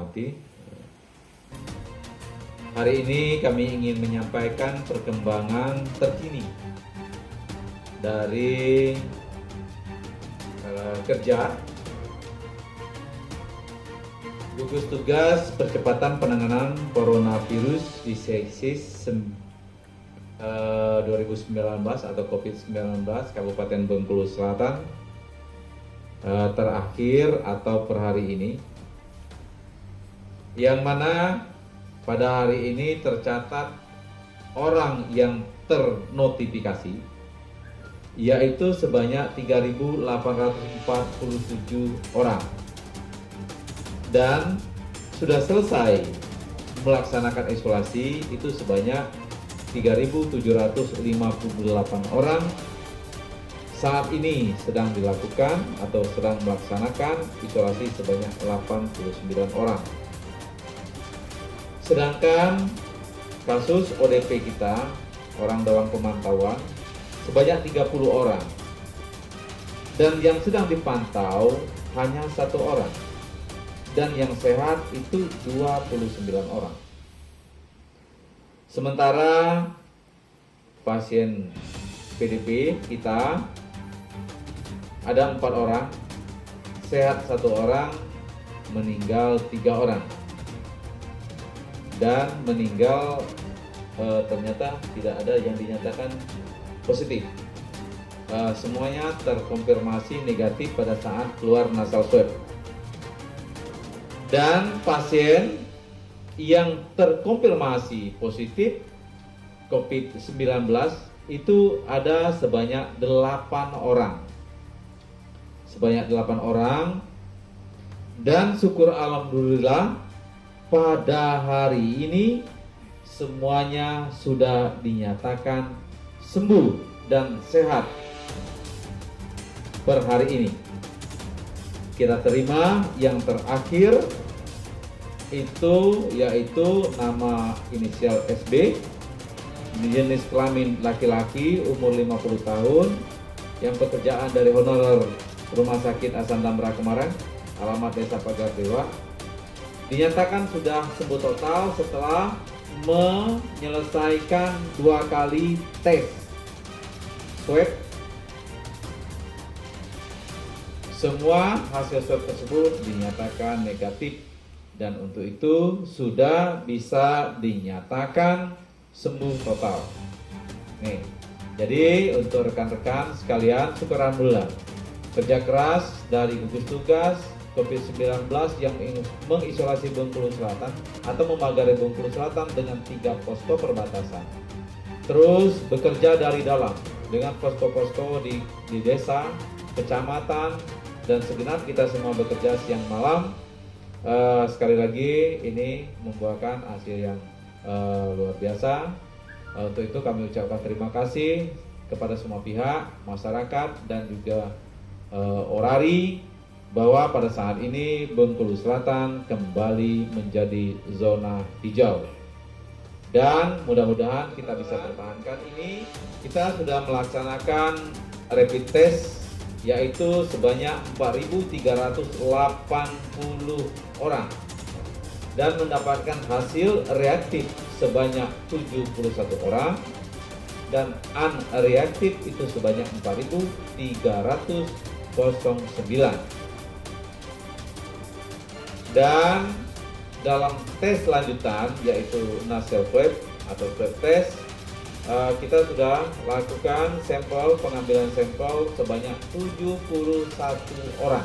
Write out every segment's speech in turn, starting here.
hormati, hari ini kami ingin menyampaikan perkembangan terkini dari kerja gugus tugas percepatan penanganan coronavirus disease 2019 atau COVID-19 Kabupaten Bengkulu Selatan terakhir atau per hari ini, yang mana pada hari ini tercatat orang yang ternotifikasi yaitu sebanyak 3.847 orang, dan sudah selesai melaksanakan isolasi itu sebanyak 3.758 orang. Saat ini sedang dilakukan atau sedang melaksanakan isolasi sebanyak 89 orang. Sedangkan kasus ODP kita, orang dalam pemantauan, sebanyak 30 orang. Dan yang sedang dipantau hanya 1 orang. Dan yang sehat itu 29 orang. Sementara pasien PDP kita ada 4 orang, sehat 1 orang, meninggal 3 orang. Dan meninggal ternyata tidak ada yang dinyatakan positif. Semuanya terkonfirmasi negatif pada saat keluar nasal swab. Dan pasien yang terkonfirmasi positif COVID-19 itu ada sebanyak 8 orang. Sebanyak 8 orang. Dan syukur alhamdulillah pada hari ini semuanya sudah dinyatakan sembuh dan sehat per hari ini. Kita terima yang terakhir itu yaitu nama inisial SB, jenis kelamin laki-laki, umur 50 tahun, yang pekerjaan dari honorer Rumah Sakit Asandamra kemarin, alamat Desa Pagar Dewa. Dinyatakan sudah sembuh total setelah menyelesaikan 2 kali tes swab. Semua hasil swab tersebut dinyatakan negatif, dan untuk itu sudah bisa dinyatakan sembuh total. Nih, jadi untuk rekan-rekan sekalian, syukur alhamdulillah, kerja keras dari gugus tugas COVID-19 yang mengisolasi Bengkulu Selatan atau memagari Bengkulu Selatan dengan 3 posko perbatasan. Terus bekerja dari dalam dengan posko-posko di desa, kecamatan, dan segenap kita semua bekerja siang malam. Sekali lagi ini membuahkan hasil yang luar biasa. Untuk itu kami ucapkan terima kasih kepada semua pihak, masyarakat, dan juga Orari, bahwa pada saat ini Bengkulu Selatan kembali menjadi zona hijau. Dan mudah-mudahan kita bisa pertahankan ini. Kita sudah melaksanakan rapid test yaitu sebanyak 4.380 orang dan mendapatkan hasil reaktif sebanyak 71 orang dan unreaktif itu sebanyak 4.309. Dan dalam tes lanjutan yaitu nasal swab atau swab test, kita sudah lakukan pengambilan sampel sebanyak 71 orang,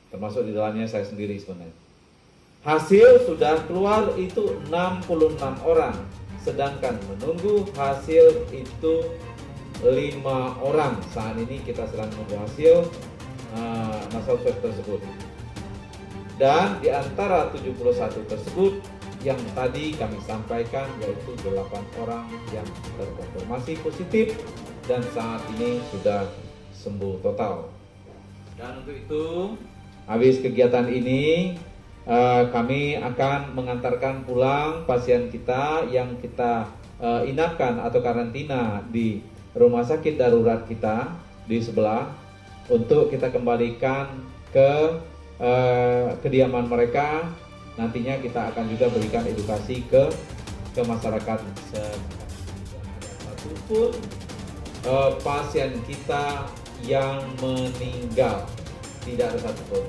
termasuk di dalamnya saya sendiri sebenarnya. Hasil sudah keluar itu 66 orang, sedangkan menunggu hasil itu 5 orang. Saat ini kita sedang menunggu hasil nasal swab tersebut. Dan di antara 71 tersebut yang tadi kami sampaikan yaitu 8 orang yang terkonfirmasi positif dan saat ini sudah sembuh total. Dan untuk itu, habis kegiatan ini kami akan mengantarkan pulang pasien kita yang kita inapkan atau karantina di rumah sakit darurat kita di sebelah untuk kita kembalikan ke kediaman mereka. Nantinya kita akan juga berikan edukasi ke masyarakat. Satupun pasien kita yang meninggal, tidak ada satupun.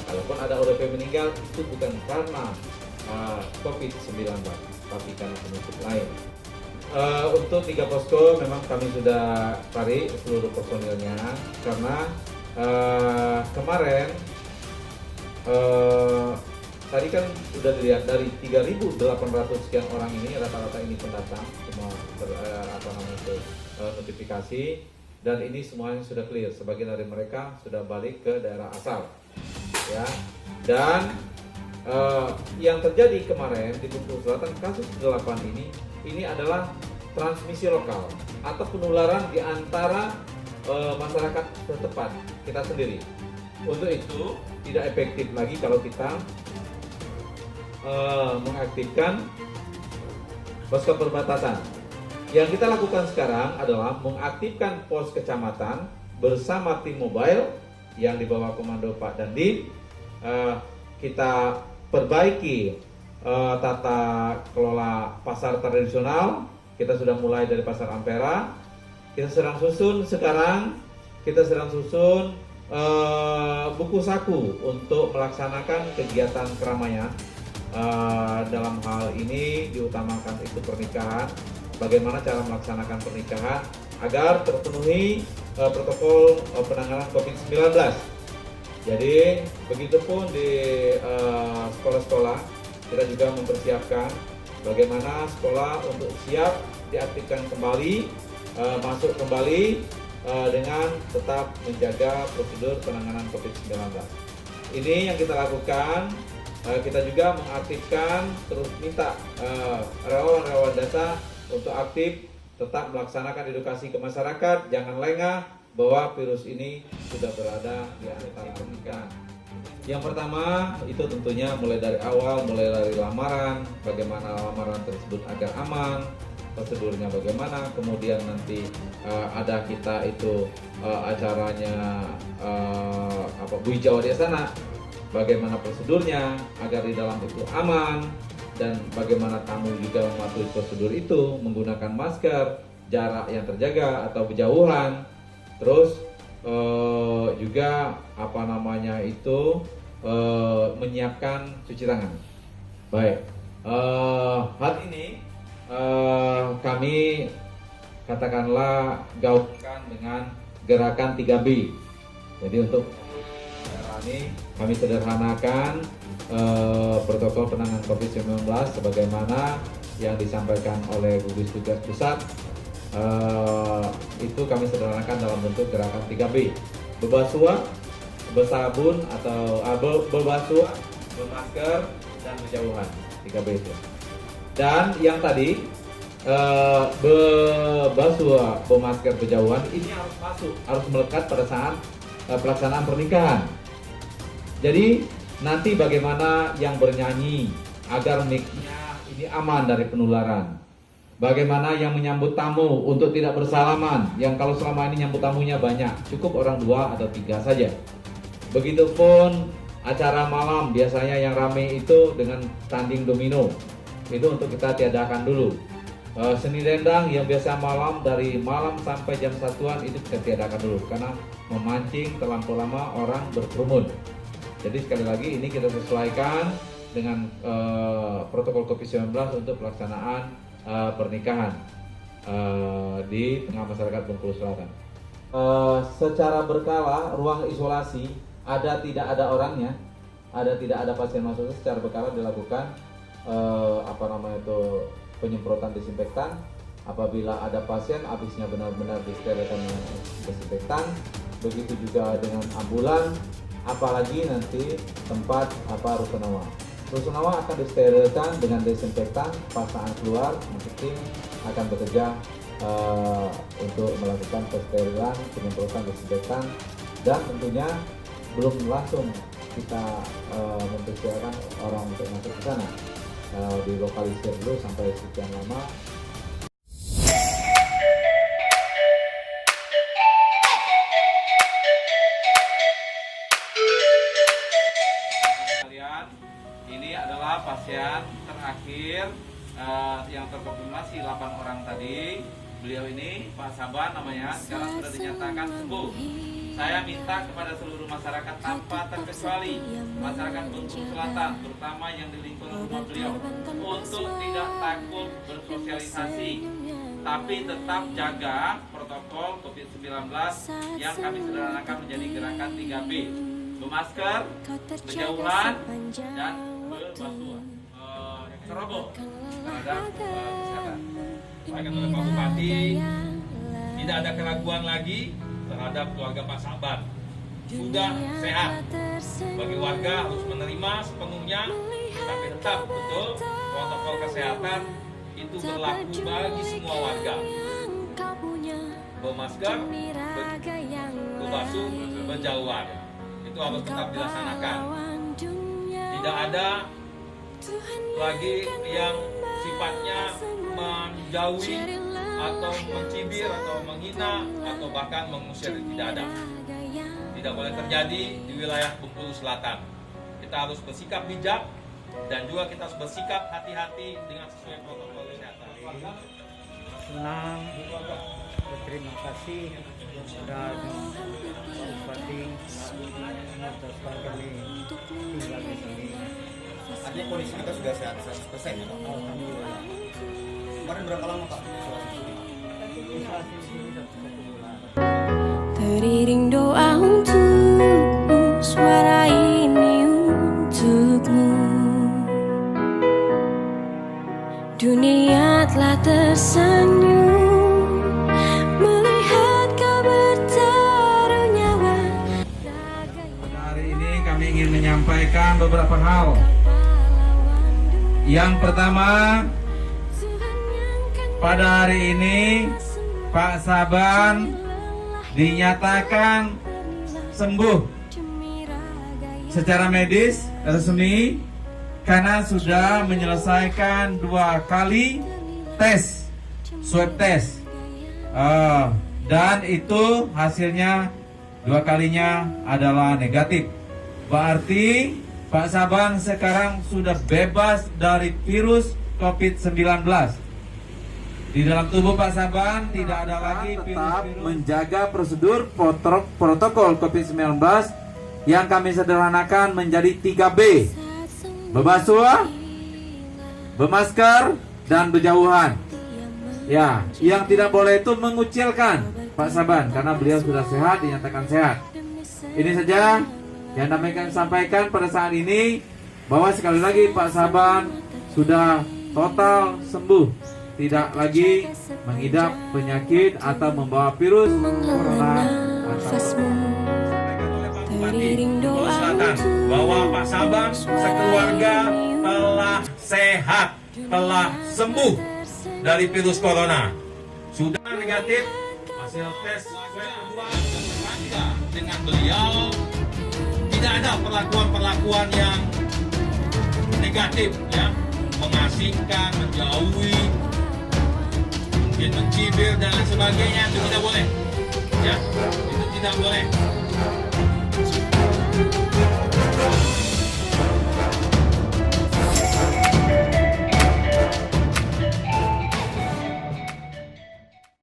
Kalaupun ada ODP meninggal, itu bukan karena COVID-19, tapi karena penyakit lain. Untuk 3 posko memang kami sudah tarik seluruh personilnya, karena kemarin tadi kan sudah dilihat dari 3.800 sekian orang ini, rata-rata ini pendatang, semua notifikasi, dan ini semuanya sudah clear. Sebagian dari mereka sudah balik ke daerah asal, ya. Dan yang terjadi kemarin di Bengkulu Selatan kasus 8 ini adalah transmisi lokal atau penularan di antara masyarakat setempat kita sendiri. Untuk itu tidak efektif lagi kalau kita mengaktifkan posko perbatasan. Yang kita lakukan sekarang adalah mengaktifkan pos kecamatan bersama tim mobile yang di bawah komando Pak Dandim. Kita perbaiki tata kelola pasar tradisional. Kita sudah mulai dari pasar Ampera. Kita sedang susun buku saku untuk melaksanakan kegiatan keramaian. Dalam hal ini diutamakan itu pernikahan. Bagaimana cara melaksanakan pernikahan agar terpenuhi protokol penanganan COVID-19. Jadi begitupun di sekolah-sekolah kita juga mempersiapkan bagaimana sekolah untuk siap diaktifkan kembali, masuk kembali dengan tetap menjaga prosedur penanganan COVID-19. Ini yang kita lakukan. Kita juga mengaktifkan, terus minta relawan-relawan desa untuk aktif tetap melaksanakan edukasi ke masyarakat, jangan lengah bahwa virus ini sudah berada di antara pernikahan. Yang pertama itu tentunya mulai dari awal, mulai dari lamaran, bagaimana lamaran tersebut agar aman, prosedurnya bagaimana, kemudian nanti ada kita itu acaranya Bui Jawa di sana, bagaimana prosedurnya agar di dalam itu aman, dan bagaimana tamu juga mematuhi prosedur itu menggunakan masker, jarak yang terjaga atau berjauhan, terus juga menyiapkan cuci tangan. Baik, hal ini kami katakanlah gaungkan dengan gerakan 3B. Jadi untuk ini kami sederhanakan protokol penanganan COVID-19 sebagaimana yang disampaikan oleh gugus tugas pusat. Itu kami sederhanakan dalam bentuk gerakan 3B: berbasuh, bersabun atau berbasuh, bermasker, dan berjauhan. 3B itu. Dan yang tadi berbasuh, bermasker, berjauhan ini harus melekat pada saat pelaksanaan pernikahan. Jadi nanti bagaimana yang bernyanyi agar mic-nya ini aman dari penularan. Bagaimana yang menyambut tamu untuk tidak bersalaman, yang kalau selama ini nyambut tamunya banyak, cukup orang 2 atau 3 saja. Begitupun acara malam biasanya yang ramai itu dengan tanding domino. Itu untuk kita tiadakan dulu. Seni dendang yang biasa malam dari malam sampai jam 1-an itu kita tiadakan dulu karena memancing terlampau lama orang berkerumun. Jadi sekali lagi ini kita sesuaikan dengan protokol COVID-19 untuk pelaksanaan pernikahan di tengah masyarakat Bengkulu Selatan. Secara berkala ruang isolasi tidak ada orangnya, tidak ada pasien masuk, secara berkala dilakukan penyemprotan disinfektan. Apabila ada pasien habisnya benar-benar disterilkan dengan desinfektan. Begitu juga dengan ambulan, apalagi nanti tempat rusunawa. Rusunawa akan disterilkan dengan desinfektan, pasangan keluar, nanti tim akan bekerja untuk melakukan pesterilan, penyemprotan desinfektan, dan tentunya belum langsung kita mempersiapkan orang untuk masuk ke sana. Dilokalisir dulu sampai sekian lama. Saban. Ini adalah pasien terakhir yang terkonfirmasi 8 orang tadi. Beliau ini Pak Saban namanya, sekarang sudah dinyatakan sembuh. Saya minta kepada seluruh masyarakat tanpa terkecuali, masyarakat Bengkulu Selatan, terutama yang di lingkungan rumah beliau, untuk tidak takut bersosialisasi, tapi tetap jaga protokol COVID-19 yang kami sederhanakan menjadi gerakan 3B. Bermasker, berjauhan, dan berbasuh. Ceroboh terhadap kesehatan. Sampaikan oleh Pak Bupati, tidak ada keraguan lagi terhadap keluarga Pak Saban. Sudah sehat. Bagi warga harus menerima sepenuhnya, tapi tetap betul protokol kesehatan itu berlaku bagi semua warga. Bermasker, berbasuh, berjauhan. Itu harus tetap dilaksanakan. Tidak ada lagi yang sifatnya menjauhi atau mencibir atau menghina atau bahkan mengusir, tidak ada. Tidak boleh terjadi di wilayah Bengkulu Selatan. Kita harus bersikap bijak dan juga kita harus bersikap hati-hati dengan sesuai protokol kesehatan. Senang, berterima kasih kepada Pak Bupati atas kami tinggal di sini. Artinya kondisi kita sudah sehat 100% ya Pak? Alhamdulillah. Kemarin berapa lama Pak? Isolasi di sini 1 bulan. Teriring doa untukmu, suara ini untukmu. Dunia telah tersenyum melihat kau bertaruh nyawa. Pada hari ini kami ingin menyampaikan beberapa hal. Yang pertama, pada hari ini Pak Saban dinyatakan sembuh secara medis resmi karena sudah menyelesaikan 2 kali tes, swab test, dan itu hasilnya 2 kalinya adalah negatif. Berarti Pak Saban sekarang sudah bebas dari virus COVID-19. Di dalam tubuh Pak Saban tidak ada lagi virus-virus. Menjaga prosedur protokol COVID-19 yang kami sederhanakan menjadi 3B. Berbasuh, bermasker, dan berjauhan. Ya, yang tidak boleh itu mengucilkan Pak Saban karena beliau sudah sehat, dinyatakan sehat. Ini saja yang kami sampaikan pada saat ini, bahwa sekali lagi Pak Saban sudah total sembuh, tidak lagi mengidap penyakit atau membawa virus corona bahwa Pak Saban sekeluarga telah sehat, telah sembuh dari virus corona, sudah negatif hasil tes swab kedua. Dengan beliau tidak ada perlakuan yang negatif, ya, mengasingkan, menjauhi, mungkin mencibir dan lain sebagainya. Itu tidak boleh, ya, itu tidak boleh.